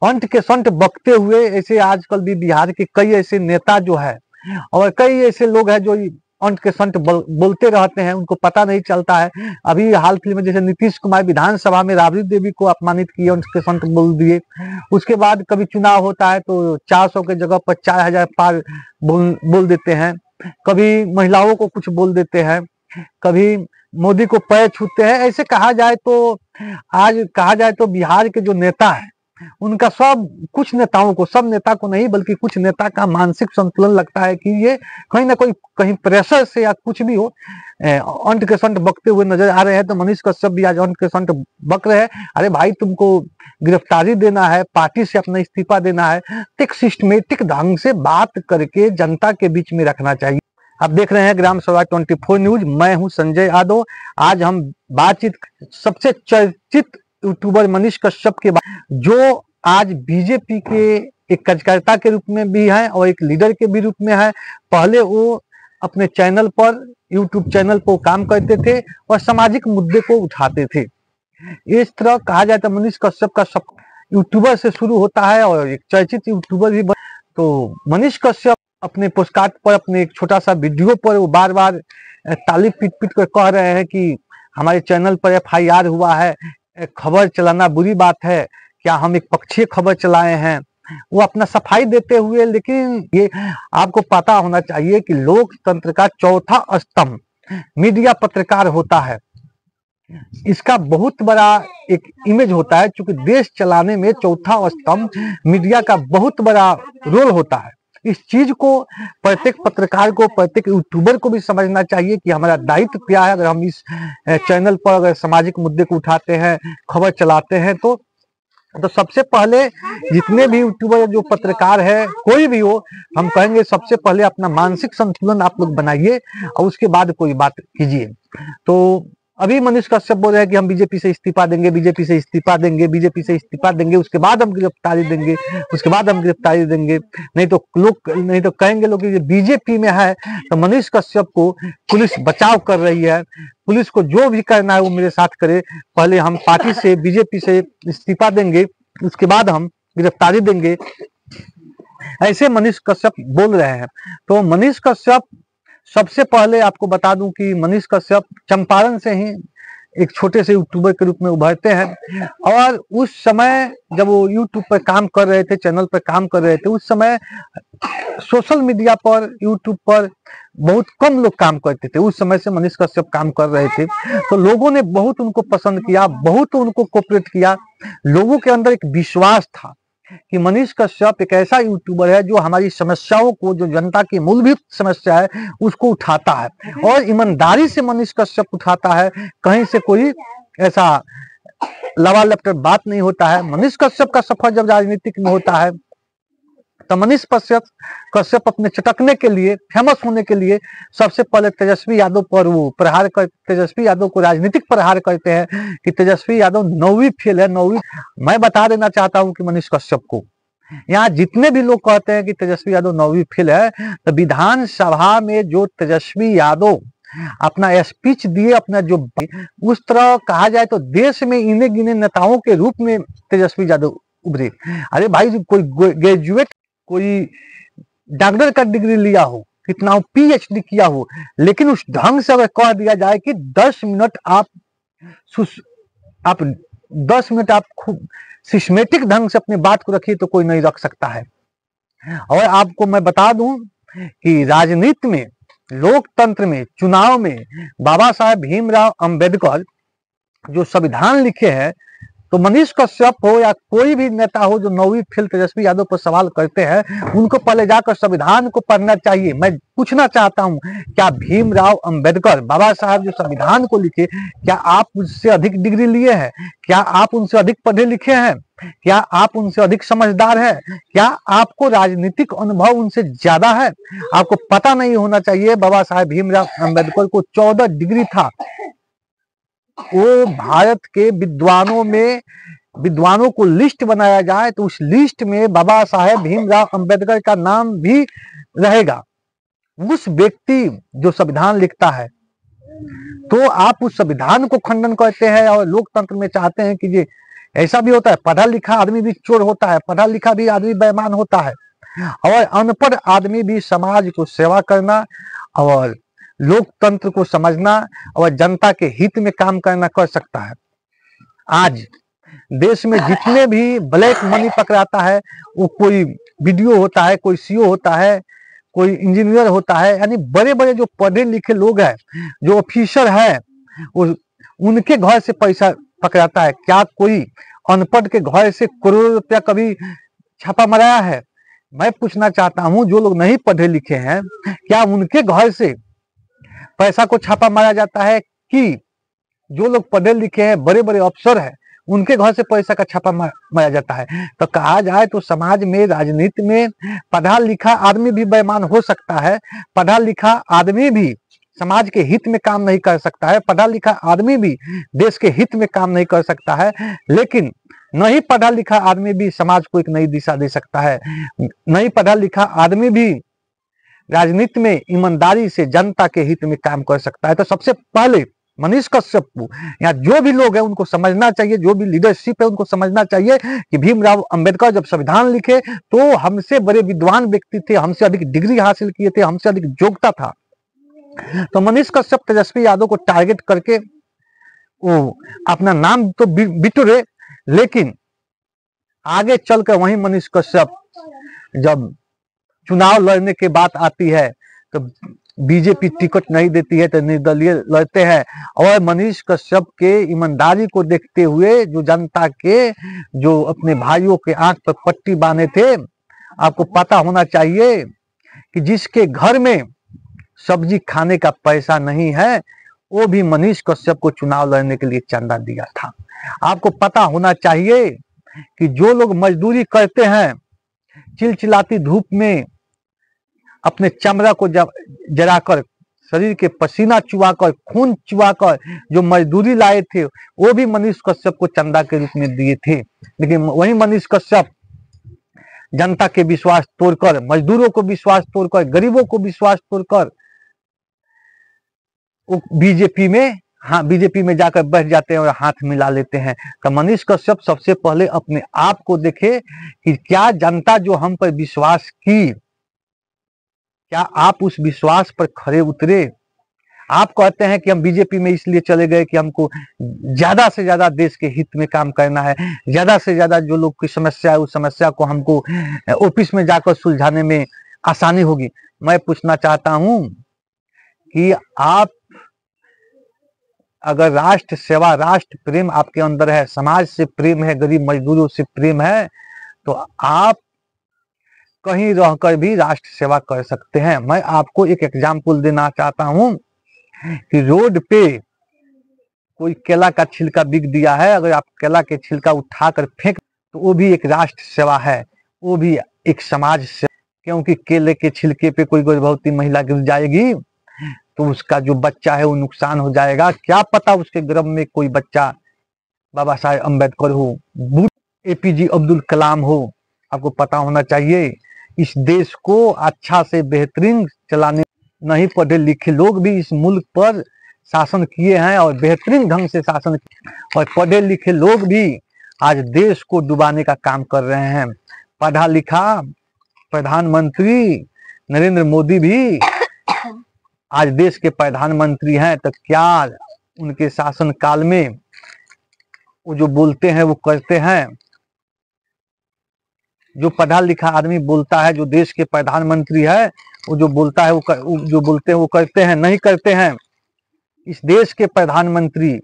अंट के संट बकते हुए ऐसे आजकल भी बिहार के कई ऐसे नेता जो है और कई ऐसे लोग हैं जो अंट के संट बोलते रहते हैं, उनको पता नहीं चलता है। अभी हाल फिलहाल में जैसे नीतीश कुमार विधानसभा में राबड़ी देवी को अपमानित किए, अंट के संट बोल दिए। उसके बाद कभी चुनाव होता है तो 400 के जगह पर 4000 पार बोल देते हैं। कभी महिलाओं को कुछ बोल देते हैं, कभी मोदी को पैर छूते हैं। ऐसे कहा जाए तो आज कहा जाए तो बिहार के जो नेता है उनका सब कुछ नेताओं को, सब नेता को नहीं बल्कि कुछ नेता का मानसिक संतुलन लगता है कि ये कहीं ना कहीं प्रेशर से या कुछ भी हो अंट के संट बकते हुए नजर आ रहे हैं। तो मनीष कश्यप भी आज अंट के संट बक रहे हैं। अरे भाई, तुमको गिरफ्तारी देना है, पार्टी से अपना इस्तीफा देना है, एक सिस्टमेटिक ढंग से बात करके जनता के बीच में रखना चाहिए। आप देख रहे हैं ग्राम सभा 24 न्यूज। मैं हूं संजय यादव। आज हम बातचीत सबसे चर्चित यूट्यूबर मनीष कश्यप के बाद, जो आज बीजेपी के एक कार्यकर्ता के रूप में भी है और एक लीडर के भी रूप में है। पहले वो अपने चैनल पर, यूट्यूब चैनल पर काम करते थे और सामाजिक मुद्दे को उठाते थे। इस तरह कहा जाए तो मनीष कश्यप का सब यूट्यूबर से शुरू होता है और एक चर्चित यूट्यूबर भी तो मनीष कश्यप अपने पोस्टकार्ड पर, अपने एक छोटा सा वीडियो पर वो बार बार ताली पीट पीट कर कह रहे हैं कि हमारे चैनल पर FIR हुआ है, खबर चलाना बुरी बात है, क्या हम एक पक्षीय खबर चलाए हैं। वो अपना सफाई देते हुए, लेकिन ये आपको पता होना चाहिए कि लोकतंत्र का चौथा स्तंभ मीडिया पत्रकार होता है। इसका बहुत बड़ा एक इमेज होता है, क्योंकि देश चलाने में चौथा स्तंभ मीडिया का बहुत बड़ा रोल होता है। इस चीज को प्रत्येक पत्रकार को, प्रत्येक यूट्यूबर को भी समझना चाहिए कि हमारा दायित्व क्या है। अगर हम इस चैनल पर अगर सामाजिक मुद्दे को उठाते हैं, खबर चलाते हैं, तो सबसे पहले जितने भी यूट्यूबर, जो पत्रकार है, कोई भी हो, हम कहेंगे सबसे पहले अपना मानसिक संतुलन आप लोग बनाइए और उसके बाद कोई बात कीजिए। तो अभी मनीष कश्यप बोल रहे हैं कि हम बीजेपी से इस्तीफा देंगे, बीजेपी से इस्तीफा देंगे, बीजेपी से इस्तीफा देंगे, उसके बाद हम गिरफ्तारी देंगे, उसके बाद हम गिरफ्तारी देंगे। नहीं तो कहेंगे लोग कि बीजेपी में है तो मनीष कश्यप को पुलिस बचाव कर रही है, पुलिस को जो भी करना है वो मेरे साथ करे, पहले हम पार्टी से, बीजेपी से इस्तीफा देंगे, उसके बाद हम गिरफ्तारी देंगे। ऐसे मनीष कश्यप बोल रहे हैं। तो मनीष कश्यप, सबसे पहले आपको बता दूं कि मनीष कश्यप चंपारण से ही एक छोटे से यूट्यूबर के रूप में उभरते हैं। और उस समय जब वो यूट्यूब पर काम कर रहे थे, चैनल पर काम कर रहे थे, उस समय सोशल मीडिया पर, यूट्यूब पर बहुत कम लोग काम करते थे। उस समय से मनीष कश्यप काम कर रहे थे, तो लोगों ने बहुत उनको पसंद किया, बहुत उनको कोऑपरेट किया। लोगों के अंदर एक विश्वास था कि मनीष कश्यप एक ऐसा यूट्यूबर है जो हमारी समस्याओं को, जो जनता की मूलभूत समस्या है, उसको उठाता है और ईमानदारी से मनीष कश्यप उठाता है। कहीं से कोई ऐसा लवा लपट बात नहीं होता है। मनीष कश्यप का सफर जब राजनीतिक में होता है तो मनीष कश्यप अपने चटकने के लिए, फेमस होने के लिए सबसे पहले तेजस्वी यादव पर वो प्रहार कर, तेजस्वी यादव को राजनीतिक प्रहार करते हैं कि तेजस्वी यादव 9वीं फेल है। 9वीं मैं बता देना चाहता हूं कि मनीष कश्यप को, यहाँ जितने भी लोग कहते हैं कि तेजस्वी यादव 9वीं फेल है, तो विधानसभा में जो तेजस्वी यादव अपना स्पीच दिए, अपना जो उस तरह कहा जाए तो देश में इन्हें गिने नेताओं के रूप में तेजस्वी यादव उभरे। अरे भाई, कोई ग्रेजुएट, कोई डॉक्टर का डिग्री लिया हो, कितना हो, PhD किया हो, लेकिन उस ढंग से अगर कह दिया जाए कि 10 मिनट आप 10 मिनट आप खूब सिस्टमेटिक ढंग से अपनी बात को रखिए, तो कोई नहीं रख सकता है। और आपको मैं बता दूं कि राजनीति में, लोकतंत्र में, चुनाव में बाबा साहेब भीमराव अंबेडकर जो संविधान लिखे हैं, तो मनीष कश्यप हो या कोई भी नेता हो जो 9वीं फेल तेजस्वी यादव पर सवाल करते हैं, उनको पहले जाकर संविधान को पढ़ना चाहिए। मैं पूछना चाहता हूं, क्या भीमराव अंबेडकर, बाबा साहब जो संविधान को लिखे, क्या आप उससे अधिक डिग्री लिए हैं? क्या आप उनसे अधिक पढ़े लिखे हैं? क्या आप उनसे अधिक समझदार हैं? क्या आपको राजनीतिक अनुभव उनसे ज्यादा है? आपको पता नहीं होना चाहिए, बाबा साहेब भीमराव अंबेडकर को 14 डिग्री था। वो भारत के विद्वानों को लिस्ट बनाया जाए तो उस लिस्ट में बाबा साहेब भीमराव अंबेडकर का नाम भी रहेगा। उस व्यक्ति जो संविधान लिखता है, तो आप उस संविधान को खंडन करते हैं और लोकतंत्र में चाहते हैं कि ऐसा भी होता है, पढ़ा लिखा आदमी भी चोर होता है, पढ़ा लिखा भी आदमी बेईमान होता है, और अनपढ़ आदमी भी समाज को सेवा करना और लोकतंत्र को समझना और जनता के हित में काम करना कर सकता है। आज देश में जितने भी ब्लैक मनी पकड़ाता है, वो कोई बीडीओ होता है, कोई सीओ होता है, कोई इंजीनियर होता है, यानी बड़े बड़े जो पढ़े लिखे लोग हैं, जो ऑफिसर है, उनके घर से पैसा पकड़ाता है। क्या कोई अनपढ़ के घर से करोड़ों रुपया कभी छापा मराया है? मैं पूछना चाहता हूं, जो लोग नहीं पढ़े लिखे हैं, क्या उनके घर से पैसा को छापा मारा जाता है, कि जो लोग पढ़े लिखे हैं, बड़े बड़े अफसर हैं, उनके घर से पैसा का छापा मारा जाता है? तो कहा जाए तो समाज में, राजनीति में पढ़ा लिखा आदमी भी बेईमान हो सकता है, पढ़ा लिखा आदमी भी समाज के हित में काम नहीं कर सकता है, पढ़ा लिखा आदमी भी देश के हित में काम नहीं कर सकता है, लेकिन नहीं पढ़ा लिखा आदमी भी समाज को एक नई दिशा दे सकता है। नहीं पढ़ा लिखा आदमी भी राजनीति में ईमानदारी से जनता के हित में काम कर सकता है। तो सबसे पहले मनीष कश्यप को, या जो भी लोग हैं उनको समझना चाहिए, जो भी लीडरशिप है उनको समझना चाहिए कि भीमराव अंबेडकर जब संविधान लिखे तो हमसे बड़े विद्वान व्यक्ति थे, हमसे अधिक डिग्री हासिल किए थे, हमसे अधिक योग्यता था। तो मनीष कश्यप तेजस्वी यादव को टारगेट करके वो अपना नाम तो बिटोरे, लेकिन आगे चलकर वही मनीष कश्यप जब चुनाव लड़ने की बात आती है तो बीजेपी टिकट नहीं देती है तो निर्दलीय लड़ते हैं। और मनीष कश्यप के ईमानदारी को देखते हुए जो जनता के, जो अपने भाइयों के आंख पर पट्टी बांधे थे, आपको पता होना चाहिए कि जिसके घर में सब्जी खाने का पैसा नहीं है, वो भी मनीष कश्यप को चुनाव लड़ने के लिए चंदा दिया था। आपको पता होना चाहिए कि जो लोग मजदूरी करते हैं, चिलचिलाती धूप में अपने चमड़ा को जलाकर, शरीर के पसीना चुवाकर, खून चुवाकर जो मजदूरी लाए थे, वो भी मनीष कश्यप को चंदा के रूप में दिए थे। लेकिन वही मनीष कश्यप जनता के विश्वास तोड़कर, मजदूरों को विश्वास तोड़कर, गरीबों को विश्वास तोड़कर बीजेपी में जाकर बैठ जाते हैं और हाथ मिला लेते हैं। तो मनीष कश्यप सबसे पहले अपने आप को देखे कि क्या जनता जो हम पर विश्वास की, क्या आप उस विश्वास पर खरे उतरे? आप कहते हैं कि हम बीजेपी में इसलिए चले गए कि हमको ज्यादा से ज्यादा देश के हित में काम करना है, ज्यादा से ज्यादा जो लोग की समस्या है उस समस्या को हमको ऑफिस में जाकर सुलझाने में आसानी होगी। मैं पूछना चाहता हूं कि आप अगर राष्ट्र सेवा, राष्ट्र प्रेम आपके अंदर है, समाज से प्रेम है, गरीब मजदूरों से प्रेम है, तो आप कहीं रहकर भी राष्ट्र सेवा कर सकते हैं। मैं आपको एक एग्जाम्पल देना चाहता हूं कि रोड पे कोई केला का छिलका बिक दिया है, अगर आप केला के छिलका उठाकर फेंक तो वो भी एक राष्ट्र सेवा है, वो भी एक समाज सेवा। क्योंकि केले के छिलके पे कोई गर्भवती महिला गिर जाएगी तो उसका जो बच्चा है वो नुकसान हो जाएगा। क्या पता उसके गर्भ में कोई बच्चा बाबा साहेब अम्बेडकर हो, एपीजे अब्दुल कलाम हो। आपको पता होना चाहिए इस देश को अच्छा से बेहतरीन चलाने, नहीं पढ़े लिखे लोग भी इस मुल्क पर शासन किए हैं और बेहतरीन ढंग से शासन, और पढ़े लिखे लोग भी आज देश को डुबाने का काम कर रहे हैं। पढ़ा लिखा प्रधानमंत्री नरेंद्र मोदी भी आज देश के प्रधानमंत्री हैं, तो क्या उनके शासन काल में वो जो बोलते हैं वो करते हैं? जो पढ़ा लिखा आदमी बोलता है, जो देश के प्रधानमंत्री है, वो जो बोलता है वो जो बोलते हैं वो करते हैं? नहीं करते हैं। इस देश के प्रधानमंत्री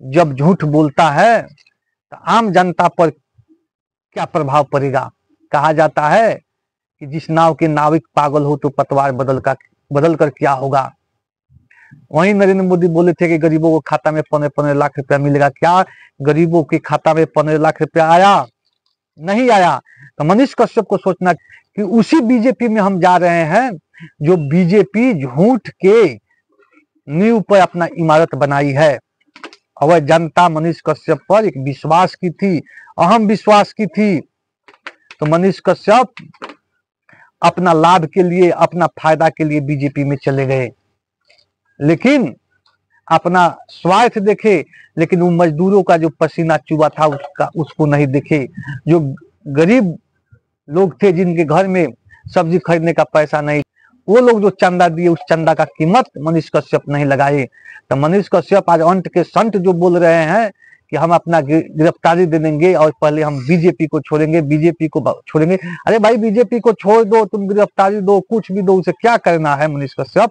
जब झूठ बोलता है तो आम जनता पर क्या प्रभाव पड़ेगा? कहा जाता है कि जिस नाव के नाविक पागल हो तो पतवार बदल कर क्या होगा। वहीं नरेंद्र मोदी बोले थे कि गरीबों को खाता में 15 लाख रुपया मिलेगा। क्या गरीबों के खाता में 15 लाख रुपया आया? नहीं आया। तो मनीष कश्यप को सोचना कि उसी बीजेपी में हम जा रहे हैं जो बीजेपी झूठ के नींव पर अपना इमारत बनाई है। और जनता मनीष कश्यप पर एक विश्वास की थी, अहम विश्वास की थी। तो मनीष कश्यप अपना लाभ के लिए, अपना फायदा के लिए बीजेपी में चले गए। लेकिन अपना स्वार्थ देखे, लेकिन वो मजदूरों का जो पसीना चुबा था उसको नहीं देखे। जो गरीब लोग थे जिनके घर में सब्जी खरीदने का पैसा नहीं, वो लोग जो चंदा दिए उस चंदा का कीमत मनीष कश्यप नहीं लगाए। तो मनीष कश्यप आज अंत के संत जो बोल रहे हैं कि हम अपना गिरफ्तारी दे देंगे और पहले हम बीजेपी को छोड़ेंगे, बीजेपी को छोड़ेंगे। अरे भाई बीजेपी को छोड़ दो, तुम गिरफ्तारी दो, कुछ भी दो, उसे क्या करना है मनीष कश्यप?